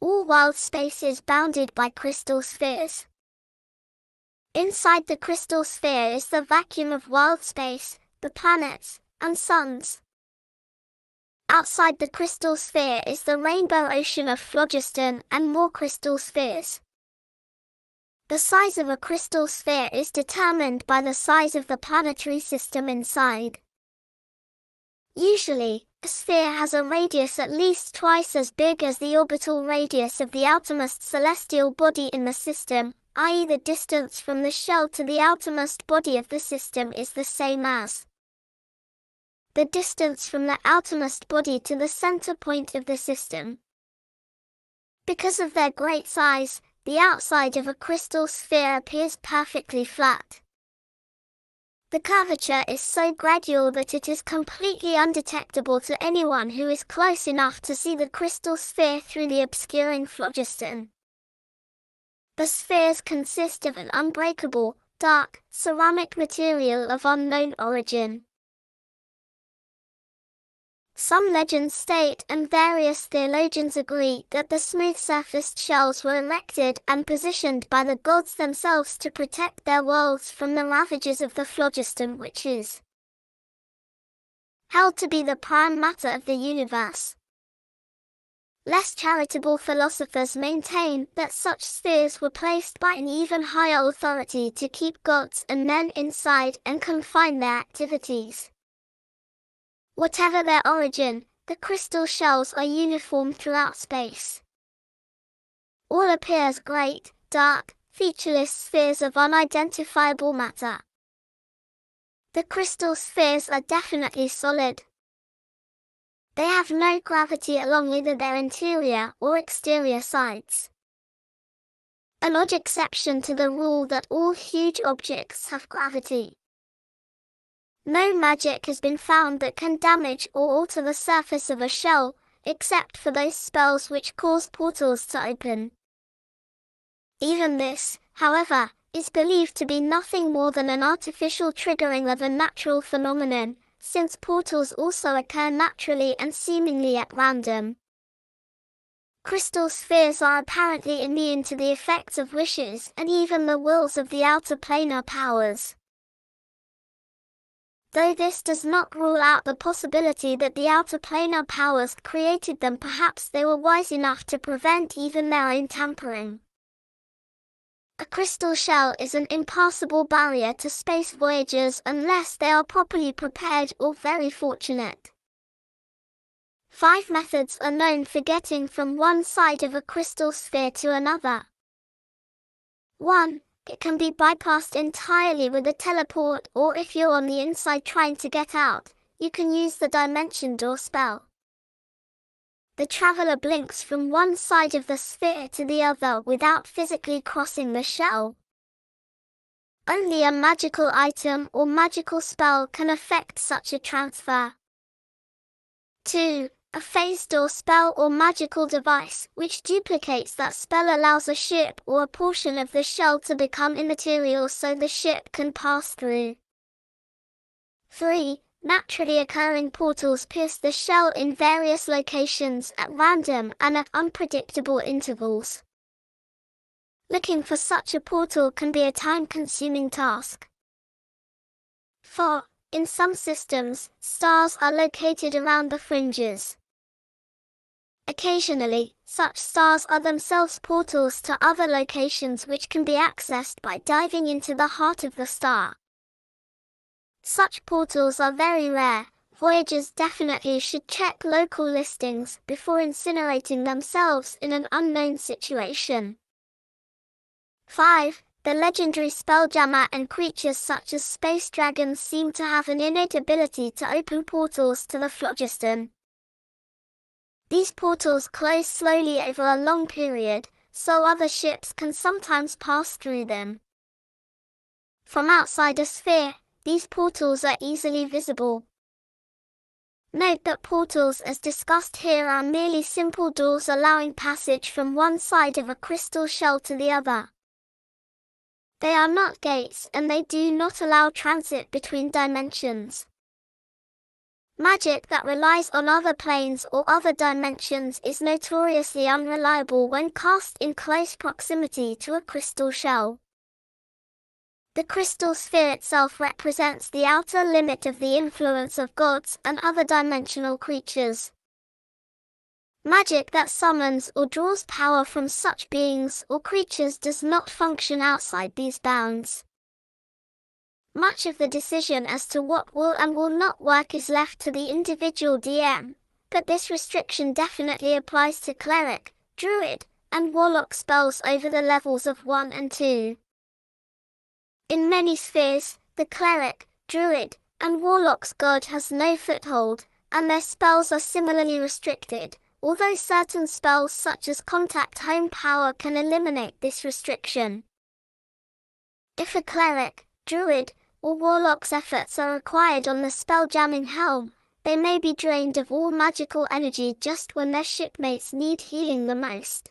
All wild space is bounded by crystal spheres. Inside the crystal sphere is the vacuum of wild space, the planets, and suns. Outside the crystal sphere is the rainbow ocean of phlogiston and more crystal spheres. The size of a crystal sphere is determined by the size of the planetary system inside. Usually, a sphere has a radius at least twice as big as the orbital radius of the outermost celestial body in the system, i.e. the distance from the shell to the outermost body of the system is the same as the distance from the outermost body to the center point of the system. Because of their great size, the outside of a crystal sphere appears perfectly flat. The curvature is so gradual that it is completely undetectable to anyone who is close enough to see the crystal sphere through the obscuring phlogiston. The spheres consist of an unbreakable, dark, ceramic material of unknown origin. Some legends state and various theologians agree that the smooth-surfaced shells were erected and positioned by the gods themselves to protect their worlds from the ravages of the phlogiston, which is held to be the prime matter of the universe. Less charitable philosophers maintain that such spheres were placed by an even higher authority to keep gods and men inside and confine their activities. Whatever their origin, the crystal shells are uniform throughout space. All appear as great, dark, featureless spheres of unidentifiable matter. The crystal spheres are definitely solid. They have no gravity along either their interior or exterior sides. An odd exception to the rule that all huge objects have gravity. No magic has been found that can damage or alter the surface of a shell, except for those spells which cause portals to open. Even this, however, is believed to be nothing more than an artificial triggering of a natural phenomenon, since portals also occur naturally and seemingly at random. Crystal spheres are apparently immune to the effects of wishes and even the wills of the outer planar powers. Though this does not rule out the possibility that the outer planar powers created them, perhaps they were wise enough to prevent even their own tampering. A crystal shell is an impassable barrier to space voyagers unless they are properly prepared or very fortunate. 5 methods are known for getting from one side of a crystal sphere to another. 1. It can be bypassed entirely with a teleport, or if you're on the inside trying to get out, you can use the dimension door spell. The traveler blinks from one side of the sphere to the other without physically crossing the shell. Only a magical item or magical spell can affect such a transfer. 2. A phase door spell or magical device which duplicates that spell allows a ship or a portion of the shell to become immaterial so the ship can pass through. 3. Naturally occurring portals pierce the shell in various locations at random and at unpredictable intervals. Looking for such a portal can be a time-consuming task. 4. In some systems, stars are located around the fringes. Occasionally, such stars are themselves portals to other locations which can be accessed by diving into the heart of the star. Such portals are very rare. Voyagers definitely should check local listings before incinerating themselves in an unknown situation. 5. The legendary Spelljammer and creatures such as space dragons seem to have an innate ability to open portals to the phlogiston. These portals close slowly over a long period, so other ships can sometimes pass through them. From outside a sphere, these portals are easily visible. Note that portals as discussed here are merely simple doors allowing passage from one side of a crystal shell to the other. They are not gates and they do not allow transit between dimensions. Magic that relies on other planes or other dimensions is notoriously unreliable when cast in close proximity to a crystal shell. The crystal sphere itself represents the outer limit of the influence of gods and other dimensional creatures. Magic that summons or draws power from such beings or creatures does not function outside these bounds. Much of the decision as to what will and will not work is left to the individual DM, but this restriction definitely applies to Cleric, Druid, and Warlock spells over the levels of 1 and 2. In many spheres, the Cleric, Druid, and Warlock's god has no foothold, and their spells are similarly restricted, although certain spells such as Contact Home Power can eliminate this restriction. If a Cleric, Druid, or Warlock's efforts are required on the Spelljamming helm, they may be drained of all magical energy just when their shipmates need healing the most.